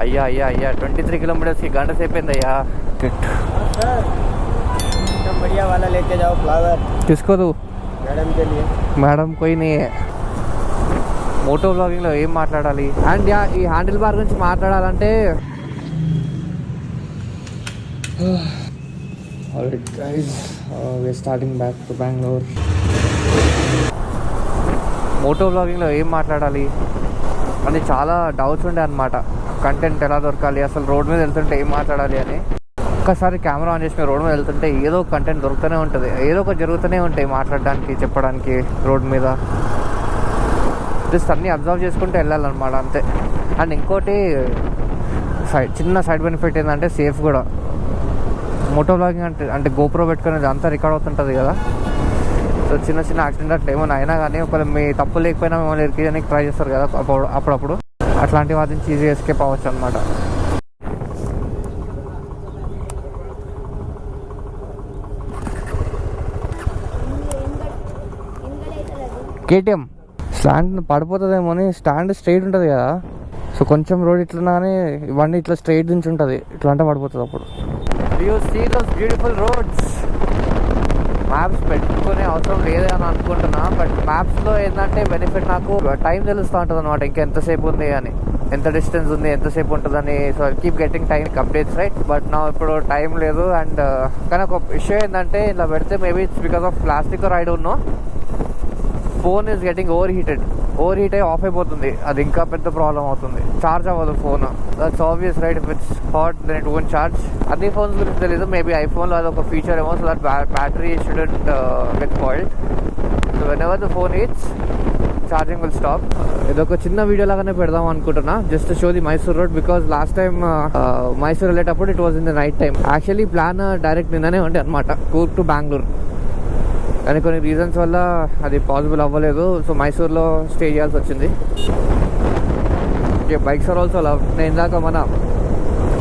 అయ్యా అయ్యా అయ్యా 23 किलोमीटर्स की गंట సేపు అయిందయ్యా. बढ़िया वाला लेके जाओ फ्लावर. किसको तू? मैडम के लिए. మేడం कोई नहीं है. మోటో బ్లాగింగ్లో ఏం మాట్లాడాలి అండ్ ఈ హ్యాండిల్ బార్ గురించి మాట్లాడాలంటే alright guys we're starting back to Bengaluru. Moto బ్లాగింగ్లో ఏం మాట్లాడాలి అని చాలా డౌట్స్ ఉండే అనమాట. కంటెంట్ ఎలా దొరకాలి, అసలు రోడ్ మీద వెళ్తుంటే ఏం మాట్లాడాలి అని. ఒక్కసారి కెమెరా ఆన్ చేసి రోడ్ మీద వెళ్తుంటే ఏదో కంటెంట్ దొరుకుతూనే ఉంటుంది, ఏదో ఒక జరుగుతూనే ఉంటాయి మాట్లాడడానికి, చెప్పడానికి రోడ్ మీద. జస్ట్ అన్నీ అబ్జర్వ్ చేసుకుంటూ వెళ్ళాలన్నమాట అంతే. అండ్ ఇంకోటి చిన్న సైడ్ బెనిఫిట్ ఏంటంటే సేఫ్ కూడా. మోటో బ్లాగింగ్ అంటే గోప్రో పెట్టుకునేది అంతా రికార్డ్ అవుతుంటుంది కదా. సో చిన్న చిన్న యాక్సిడెంట్ అట్లా ఏమైనా అయినా కానీ ఒకవేళ మీ తప్పు లేకపోయినా మిమ్మల్ని ఇరికియడానికి ట్రై చేస్తారు కదా అప్పుడప్పుడు. అట్లాంటి వాటి నుంచి ఈజీ ఎస్కేప్ అవ్వచ్చు అనమాట. కేటీఎం స్టాండ్ పడిపోతుందేమో అని స్టాండ్ స్ట్రైట్ ఉంటుంది కదా. సో కొంచెం రోడ్ ఇట్లనే ఇవన్నీ ఇట్లా స్ట్రైట్ నుంచి ఉంటుంది, ఇట్లా అంటే పడిపోతుంది అప్పుడు. You see those beautiful roads. Maps పెట్టుకునే అవసరం లేదే అని అనుకుంటున్నా, బట్ మ్యాప్స్లో ఏంటంటే బెనిఫిట్ నాకు టైం తెలుస్తూ ఉంటుంది అనమాట. ఇంకా ఎంతసేపు ఉంది అని, ఎంత డిస్టెన్స్ ఉంది, ఎంతసేపు ఉంటుందని. So keep getting time updates right. But నా ఇప్పుడు టైం లేదు. అండ్ కానీ ఒక విషయం ఏంటంటే ఇలా పెడితే maybe it's because of plastic ride ఉన్నో phone is getting over heat అయ్యి ఆఫ్ అయిపోతుంది. అది ఇంకా పెద్ద ప్రాబ్లం అవుతుంది, ఛార్జ్ అవ్వదు phone. That's obvious right. If it's hot then it won't charge. అన్ని ఫోన్స్ గురించి తెలియదు, మేబీ ఐఫోన్లో అది ఒక ఫీచర్ ఏమో. So that battery shouldn't get spoiled. So whenever the phone heats charging will stop. ఇదొక చిన్న వీడియో లాగానే పెడదాం అనుకుంటున్నా, just show the Mysore road. Because last time Mysore వెళ్ళేటప్పుడు it was in the night time. Actually plan direct నిన్ననే ఉండే అనమాట, Coorg to Bengaluru. కానీ కొన్ని రీజన్స్ వల్ల అది పాసిబుల్ అవ్వలేదు. సో మైసూర్లో స్టే చేయాల్సి వచ్చింది. Bikes are also love. నేను ఇందాక మన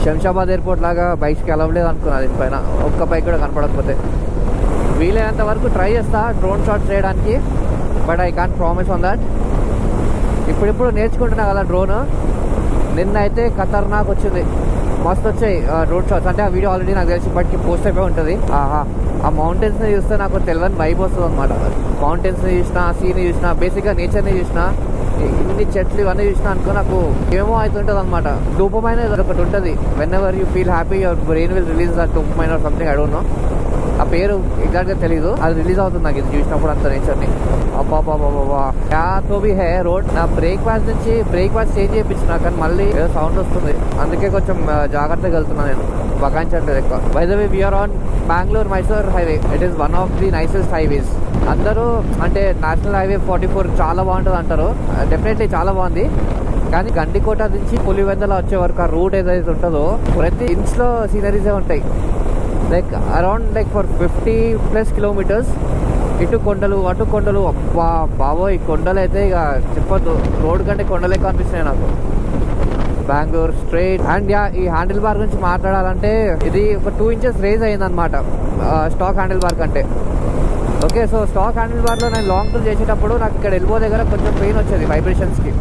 శంషాబాద్ ఎయిర్పోర్ట్ లాగా బైక్స్కి అలవలేదు అనుకున్నా. దీనిపైన ఒక్క బైక్ కూడా కనపడకపోతే వీలైనంత వరకు ట్రై చేస్తా డ్రోన్ షాట్స్ చేయడానికి, but I can't promise on that. ఇప్పుడిప్పుడు నేర్చుకుంటున్నా కదా డ్రోన్. నిన్న అయితే ఖతర్నాక్ వచ్చింది, మస్తు వచ్చాయి డ్రోన్ షాట్స్. అంటే ఆ వీడియో ఆల్రెడీ నాకు తెలిసి బట్కి పోస్ట్ అయిపోయి ఉంటుంది. ఆ మౌంటైన్స్ని చూస్తే నాకు తెలియని వైబ్ వస్తుంది అనమాట. మౌంటైన్స్ని చూసినా, సీని చూసినా, బేసిక్గా నేచర్ని చూసినా, ఇన్ని చెట్లు ఇవన్నీ చూసినా అనుకో నాకు ఏమో అవుతుంటుంది అనమాట. డోపమైన్ ఒకటి ఉంటుంది. When ever you feel happy your brain will release that dopamine or something, I don't no. ఆ పేరు ఎగ్జాక్ట్గా తెలీదు, అది రిలీజ్ అవుతుంది నాకు ఇది చూసినప్పుడు అంత నేచర్ని. అబ్బాబాబాబా తో బి హే రోడ్. నా బ్రేక్ఫాస్ట్ నుంచి బ్రేక్ఫాస్ట్ చేంజ్ చేయించిన కానీ మళ్ళీ ఏదో సౌండ్ వస్తుంది, అందుకే కొంచెం జాగ్రత్తగా వెళ్తున్నాను నేను, బగాయించట్లేదు ఎక్కువ. By the way we're on Bengaluru Mysore highway. It is one of the nicest highways. అందరూ అంటే నేషనల్ హైవే 44 చాలా బాగుంటుంది అంటారు, డెఫినెట్లీ చాలా బాగుంది. కానీ గండికోట నుంచి పులివెందుల వచ్చే వరకు ఆ రూట్ ఏదైతే ఉంటుందో ప్రతి ఇంచ్లో సీనరీసే ఉంటాయి. Like around like for 50+ kilometres ఇటు కొండలు అటు కొండలు. అబ్బా బాబోయ్, కొండలు అయితే ఇక చెప్పొద్దు, రోడ్ కంటే కొండలే కనిపిస్తున్నాయి నాకు. బెంగళూరు స్ట్రైట్. అండ్ ఈ హ్యాండిల్ బార్ గురించి మాట్లాడాలంటే ఇది ఒక 2 inches రేజ్ అయిందనమాట స్టాక్ హ్యాండిల్ బార్ కంటే. ఓకే, సో స్టాక్ హ్యాండిల్ బార్లో నేను లాంగ్ టూర్ చేసేటప్పుడు నాకు ఇక్కడ ఎల్బో దగ్గర కొంచెం పెయిన్ వచ్చేది వైబ్రేషన్స్కి.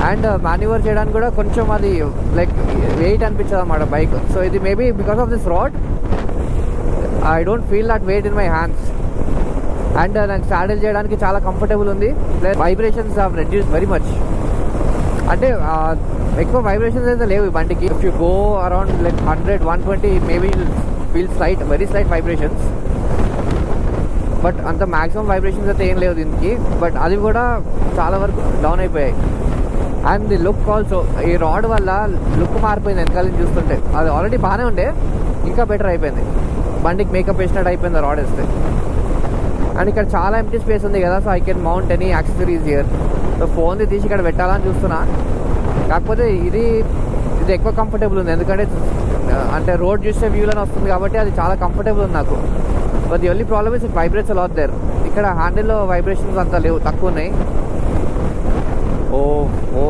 అండ్ మాన్యువర్ చేయడానికి కూడా కొంచెం అది లైక్ వెయిట్ అనిపించదు అన్నమాట బైక్. సో ఇది maybe because of this rod I don't feel that weight in my hands. And నాకు సాడిల్ చేయడానికి చాలా కంఫర్టబుల్ ఉంది. Plus vibrations have reduce very much. అంటే ఎక్కువ వైబ్రేషన్స్ అయితే లేవు ఈ బండికి. If you go around like 100, 120 maybe feel slight, very slight vibrations. But అంత మ్యాక్సిమం వైబ్రేషన్స్ అయితే ఏం లేవు దీనికి. బట్ అది కూడా చాలా వరకు డౌన్ అయిపోయాయి. అండ్ ది లుక్ ఆల్సో, ఈ రాడ్ వల్ల లుక్ మారిపోయింది వెనకాల నుంచి చూస్తుంటే. అది ఆల్రెడీ బాగానే ఉండే, ఇంకా బెటర్ అయిపోయింది. బండికి మేకప్ వేసినట్టు అయిపోయింది రాడ్ వేస్తే. అండ్ ఇక్కడ చాలా ఎంటీ స్పేస్ ఉంది కదా, so I can mount any accessories here. So ఫోన్ది తీసి ఇక్కడ పెట్టాలని చూస్తున్నా. కాకపోతే ఇది ఎక్కువ కంఫర్టబుల్ ఉంది, ఎందుకంటే అంటే రోడ్ చూస్తే వ్యూలోనే వస్తుంది కాబట్టి అది చాలా కంఫర్టబుల్ ఉంది నాకు. But the only problem is it vibrates a lot there. ఇక్కడ హ్యాండిల్లో వైబ్రేషన్స్ అంతా లేవు, తక్కువ ఉన్నాయి. ఓ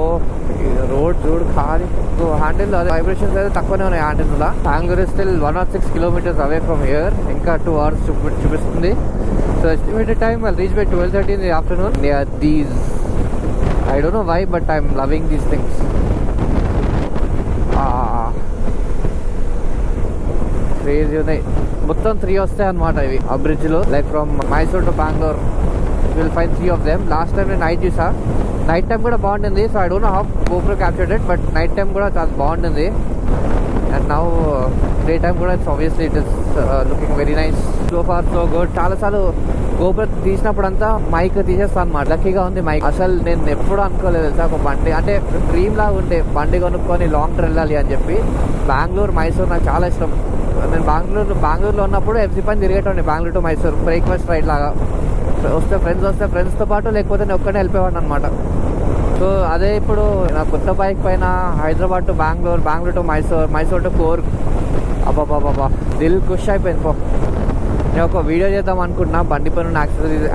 రోడ్ చూడు ఖాళీ. సో హ్యాండిల్ అదే వైబ్రేషన్స్ అయితే తక్కువనే ఉన్నాయి హ్యాండిల్లో. Bengaluru still 106 kilometers away from here. ఇంకా 2 hours చూపిస్తుంది. So estimated time I'll reach by 12:30 in the afternoon. They are these, I don't know why, but I'm loving these things. Crazy ఉన్నాయి. మొత్తం 3 వస్తాయి అనమాట ఇవి ఆ బ్రిడ్జ్ లో. Like from Mysore to Bengaluru will find 3 of them. Last time నేను night చూసా, night time కూడా బాగుంటుంది. So I don't know how GoPro captured it, but night time కూడా చాలా బాగుంటుంది. అండ్ నౌ డే టైం కూడా it's obviously it is looking very nice. So far so good. చాలాసార్లు GoPro తీసినప్పుడు అంతా మైక్ తీసేస్తాను అనమాట. లక్కీగా ఉంది మైక్. అసలు నేను ఎప్పుడు అనుకోలేదు తెలుసా, ఒక బండి అంటే డ్రీమ్ లాగా ఉండే బండి కొనుక్కొని లాంగ్ ట్రిప్ వెళ్ళాలి అని చెప్పి. బెంగళూరు మైసూర్ నాకు చాలా ఇష్టం. నేను బెంగళూరులో ఉన్నప్పుడు ఎఫ్జీ పని తిరిగేటండి, Bengaluru to Mysore breakfast ride లాగా. వస్తే ఫ్రెండ్స్తో పాటు, లేకపోతే నేను ఒక్కడే వెళ్ళిపోయాను అనమాట. సో అదే ఇప్పుడు నా కొత్త బైక్ పైన Hyderabad to Bengaluru to Mysore to Coorg. అబ్బాబాబా దిల్ ఖుష్ అయిపోయింది పో. నేను ఒక వీడియో చేద్దాం అనుకున్నా, బండి పైన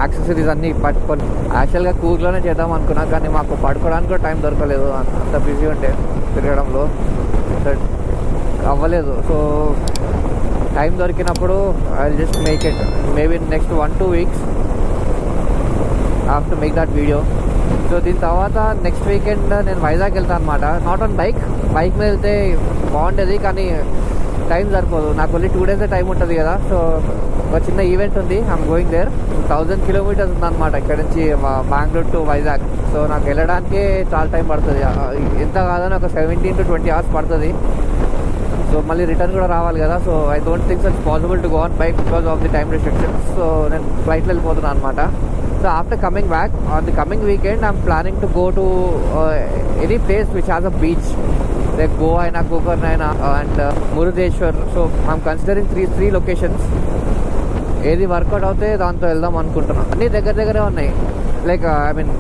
యాక్సెసరీస్ అన్నీ పట్టుకొని. యాక్చువల్గా కూర్గ్లోనే చేద్దాం అనుకున్నా, కానీ మాకు పడుకోవడానికి కూడా టైం దొరకలేదు, అంత బిజీ ఉంటే తిరగడంలో అవ్వలేదు. సో టైం దొరికినప్పుడు I just make it. Maybe next 1-2 weeks I have to make that video. So దీని తర్వాత నెక్స్ట్ వీకెండ్ నేను వైజాగ్ వెళ్తాను అనమాట. నాట్ ఆన్ బైక్ మీద వెళ్తే బాగుండేది, కానీ టైం సరిపోదు. నాకు ఓన్లీ 2 days టైం ఉంటుంది కదా. సో ఒక చిన్న ఈవెంట్ ఉంది, ఐఎమ్ గోయింగ్ దేర్. 1000 kilometers ఉందన్నమాట ఇక్కడ నుంచి బెంగళూరు టు వైజాగ్. సో నాకు వెళ్ళడానికే చాలా టైం పడుతుంది. ఎంత కాదని ఒక 17 to 20 hours పడుతుంది. సో మళ్ళీ రిటర్న్ కూడా రావాలి కదా. So I don't think it's possible to go on bike because of the time restrictions. So నేను ఫ్లైట్లో వెళ్ళిపోతున్నాను అనమాట. So after coming back on the coming weekend I'm planning to go to any place which has a beach, like Goa అయినా, గోకర్ణ అయినా and Murudeshwar. So I'm considering three locations. ఏది work out అవుతే దాంతో వెళ్దాం అనుకుంటున్నాను. అన్నీ దగ్గరే ఉన్నాయి. Like I mean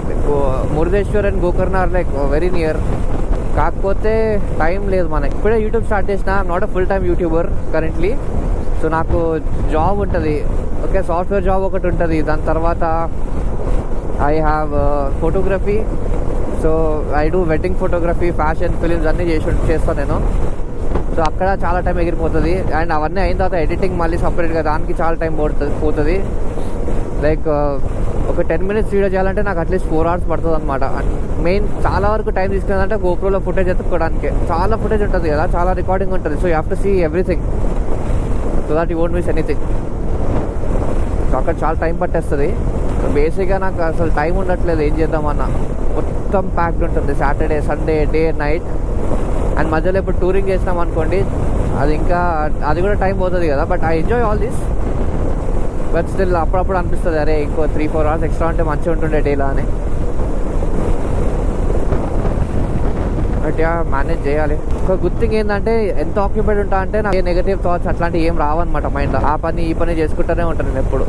Murudeshwar and Gokarna are like very near. కాకపోతే టైం లేదు మనకి. ఇప్పుడే యూట్యూబ్ స్టార్ట్ చేసిన. I'm not a full time YouTuber currently. So నాకు జాబ్ ఉంటుంది, ఓకే, సాఫ్ట్వేర్ జాబ్ ఒకటి ఉంటుంది. దాని తర్వాత I have photography. So I do wedding photography, fashion, films అన్నీ చేస్తాను నేను. సో అక్కడ చాలా టైం ఎగిరిపోతుంది. అండ్ అవన్నీ అయిన తర్వాత ఎడిటింగ్ మళ్ళీ సపరేట్గా దానికి చాలా టైం పోతుంది. లైక్ ఒక 10 minutes వీడియో చేయాలంటే నాకు అట్లీస్ట్ 4 hours పడుతుంది అనమాట. మెయిన్ చాలా వరకు టైం తీసుకుందంటే GoProలో ఫుటేజ్ ఎత్తుకోవడానికి. చాలా ఫుటేజ్ ఉంటుంది కదా, చాలా రికార్డింగ్ ఉంటుంది. So you have to see everything so that you won't miss anything. So అక్కడ చాలా టైం పట్టేస్తుంది. బేసిక్గా నాకు అసలు టైం ఉండట్లేదు ఏం చేద్దామన్నా. మొత్తం ప్యాక్డ్ ఉంటుంది Saturday, Sunday, day, night. And మధ్యలో ఇప్పుడు టూరింగ్ చేసినాం అనుకోండి, అది కూడా టైం పోతుంది కదా. But I enjoy all this. But still అప్పుడప్పుడు అనిపిస్తుంది, అరే ఇంకో 3-4 hours ఎక్స్ట్రా ఉంటే మంచిగా ఉంటుండే డేలా అని. బట్ యా మేనేజ్ చేయాలి. ఒక గుడ్ థింగ్ ఏంటంటే ఎంత ఆక్యుపైడ్ ఉంటా అంటే నాకు నెగటివ్ థాట్స్ అట్లాంటివి ఏం రావన్నమాట మైండ్. ఆ పని ఈ పని చేసుకుంటూనే ఉంటాను నేను ఎప్పుడు.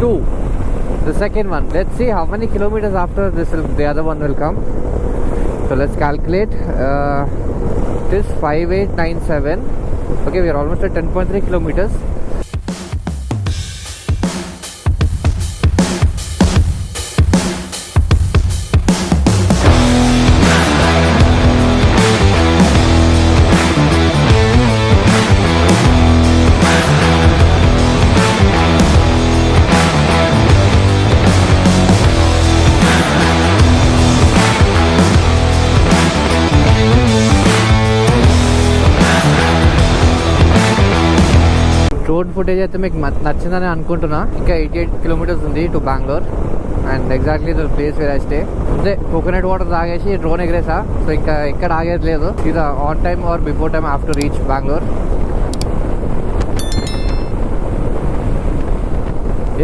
2 the second one, let's see how many kilometers after this the other one will come. So let's calculate. It is 5897. Okay, we are almost at 10.3 kilometers. Road footage అయితే మీకు నచ్చిందని అనుకుంటున్నా. ఇంకా 88 kilometers ఉంది to Bengaluru. And exactly the place where I stay. అదే coconut water తాగేసి drone ఎగరేసా. So ఇంకా ఎక్కడ ఆగేది లేదు. ఇది on time are before time have to reach Bengaluru.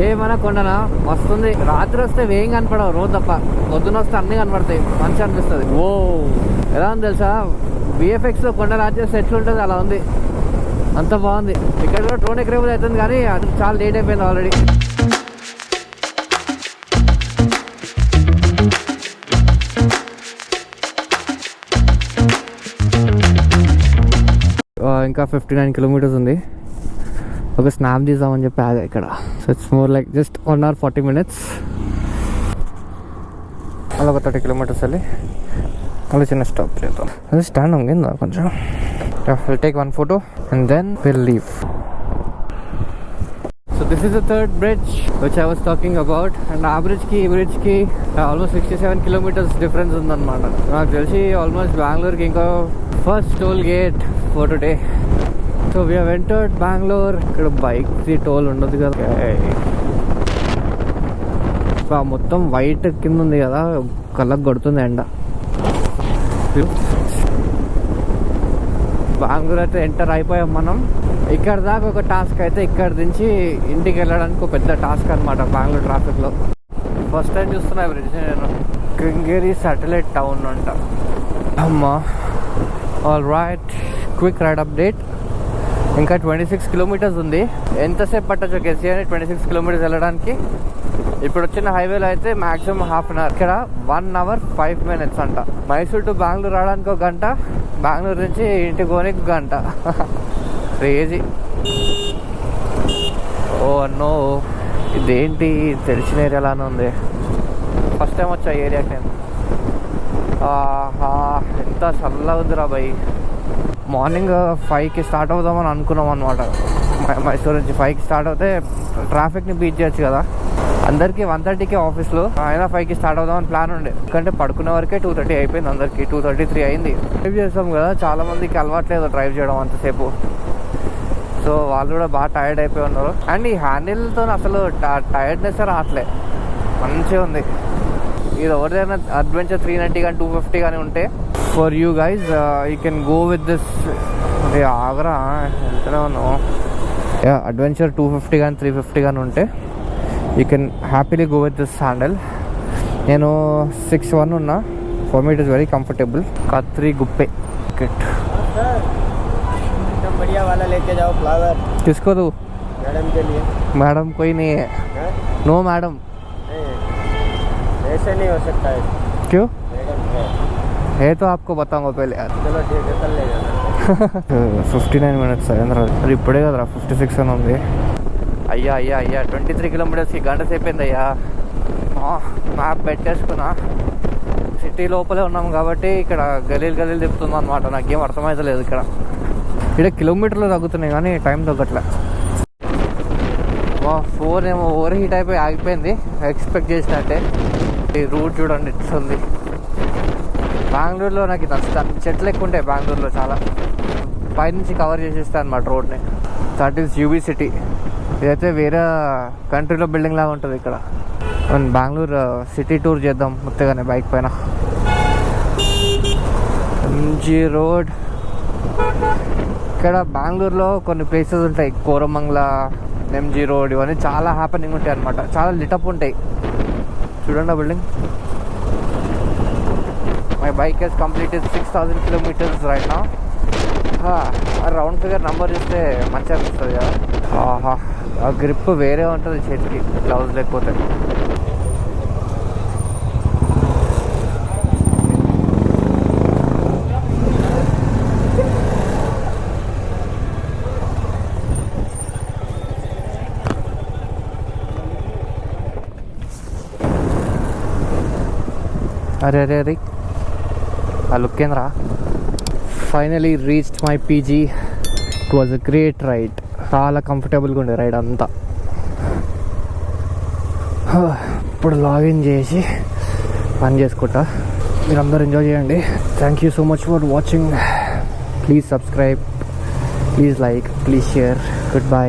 ఏమన్నా కొండనా వస్తుంది. రాత్రి వస్తే వేయం కనపడవు రోజు తప్ప, పొద్దున వస్తే అన్నీ కనపడతాయి. మంచిగా అనిపిస్తుంది. ఓ ఎలా ఉంది తెలుసా, VFXలో కొండ రాజేస్తే ఎట్లుంటుంది అలా ఉంది. అంత బాగుంది. ఇక్కడ కూడా డ్రోన్ ఎక్కడే అవుతుంది, కానీ అది చాలా లేట్ అయిపోయింది ఆల్రెడీ. ఇంకా 59 kilometers ఉంది. ఒక స్నాప్ తీద్దామని చెప్పి ఆగా ఇక్కడ. So it's more like just 1 hour 40 minutes. అలా ఒక 30 kilometers వెళ్ళి అలా చిన్న స్టాప్ చేద్దాం. అది స్టాండ్ ఉందా కొంచెం. We'll take one photo and then we'll leave. So this is the third bridge which I was talking about, and ఆ bridge ki almost 67 kilometers difference ఉందన్నమాట. నాకు తెలిసి ఆల్మోస్ట్ బెంగళూరుకి ఇంకో first toll gate for today. So we have entered Bengaluru. ఇక్కడ bike toll ఉండదు కదా. మొత్తం వైట్ కింద ఉంది కదా, కళ్ళకు కొడుతుంది ఎండ. బెంగళూరు అయితే ఎంటర్ అయిపోయాం మనం. ఇక్కడ దాకా ఒక టాస్క్ అయితే, ఇక్కడ నుంచి ఇంటికి వెళ్ళడానికి ఒక పెద్ద టాస్క్ అనమాట బెంగళూరు ట్రాఫిక్లో. ఫస్ట్ టైం చూస్తున్నా బ్రిడ్జ్ నేను. కృంగేరి సాటిలైట్ టౌన్ అంట. అమ్మా, all right, quick ride update. ఇంకా 26 కిలోమీటర్స్ ఉంది. ఎంతసేపు పట్టచ్చు కేసీఆర్ 26 కిలోమీటర్స్ వెళ్ళడానికి? ఇప్పుడు వచ్చిన హైవేలో అయితే మ్యాక్సిమం హాఫ్ అన్ అవర్. ఇక్కడ 1 hour 5 minutes అంట. మైసూర్ టు బెంగళూరు రావడానికి 1 గంట, బెంగళూరు నుంచి ఇంటికి పోనీకి 1 గంట. క్రేజీ. ఓ నో, ఇదేంటి తెలిసిన ఏరియాలానే ఉంది. ఫస్ట్ టైం వచ్చా ఏరియాకి నేను. ఎంత చల్లగా ఉందిరా భయ్. మార్నింగ్ 5కి స్టార్ట్ అవుదామని అనుకున్నాం అనమాట. మైసూర్ నుంచి 5కి స్టార్ట్ అవుతే ట్రాఫిక్ని బీట్ చేయొచ్చు కదా. అందరికీ 1:30కి ఆఫీస్లో, అయినా 5కి స్టార్ట్ అవుదామని ప్లాన్ ఉండే. ఎందుకంటే పడుకునే వరకే 2:30 అయిపోయింది. అందరికీ 2:33 అయింది. డ్రైవ్ చేస్తాం కదా, చాలా మందికి అలవాట్లేదు డ్రైవ్ చేయడం అంతసేపు. సో వాళ్ళు కూడా బాగా టైర్డ్ అయిపోయి ఉన్నారు. అండ్ ఈ హ్యాండిల్తో అసలు టైర్డ్నెస్ రావట్లే, మంచిగా ఉంది. ఇది ఎవరిదైనా అడ్వెంచర్ 390 కానీ 250 కానీ ఉంటే, for you guys you can go with this. అదే ఆగరా ఎంతనే ఉన్నావు. అడ్వెంచర్ 250 కానీ 350 కానీ ఉంటే you can happily go with this handle. నేను 6'1" ఉన్నా. For me it is very comfortable. Kathriguppe kit. एकदम बढ़िया वाला लेके जाओ फ्लावर. किसको दो? मैडम के लिए. मैडम कोई नहीं है. No madam. ऐसे नहीं हो सकता है. क्यों? मैडम है तो आपको बताऊंगा पहले यार. चलो ठीक है, कल ले जाना. 59 minutes అయ్యింది. అది ఇప్పుడే కదరా 56 అని ఉంది. అయ్యా 23 కిలోమీటర్స్కి గంట సేపోయింది అయ్యా. మ్యాప్ పెట్టేసుకున్నా. సిటీ లోపలే ఉన్నాం కాబట్టి ఇక్కడ గలీలు తిప్పుతుంది అనమాట. నాకేం అర్థమవుతలేదు. ఇక్కడ కిలోమీటర్లు తగ్గుతున్నాయి కానీ టైం తగ్గట్లే. ఫోన్ ఏమో ఓవర్ హీట్ అయిపోయి ఆగిపోయింది, ఎక్స్పెక్ట్ చేసినట్టే. ఈ రూట్ చూడండి ఇట్లుంది. బెంగళూరులో నాకు నచ్చుతాను, చెట్లు ఎక్కువ ఉంటాయి బెంగళూరులో చాలా. పైనుంచి కవర్ చేసేస్తాను అనమాట రోడ్ని. That is UB city. ఇదైతే వేరే కంట్రీలో బిల్డింగ్ లాగా ఉంటుంది ఇక్కడ. మనం బెంగళూరు సిటీ టూర్ చేద్దాం ముత్తగానే బైక్ పైన. MG road. ఇక్కడ బెంగళూరులో కొన్ని ప్లేసెస్ ఉంటాయి, కోరమంగళ, ఎంజీ రోడ్, ఇవన్నీ చాలా హ్యాపెనింగ్ ఉంటాయి అనమాట. చాలా లిటప్ ఉంటాయి. చూడండి ఆ building. My bike has completed 6000 kilometers right now. Round figure number చూస్తే మంచిగా అనిపిస్తుంది కదా. ఆహా, ఆ గ్రిప్ వేరే ఉంటుంది చేతికి, గ్లౌజ్ లేకపోతే. అరే ఆ లుక్ ఏంద్రా. Finally reached my PG. It was a great ride. చాలా కంఫర్టబుల్గా ఉండే రైడ్ అంతా. ఇప్పుడు లాగిన్ చేసి పని చేసుకుంటా. మీరు అందరూ ఎంజాయ్ చేయండి. Thank you so much for watching. Please subscribe, please like, please share. Good bye.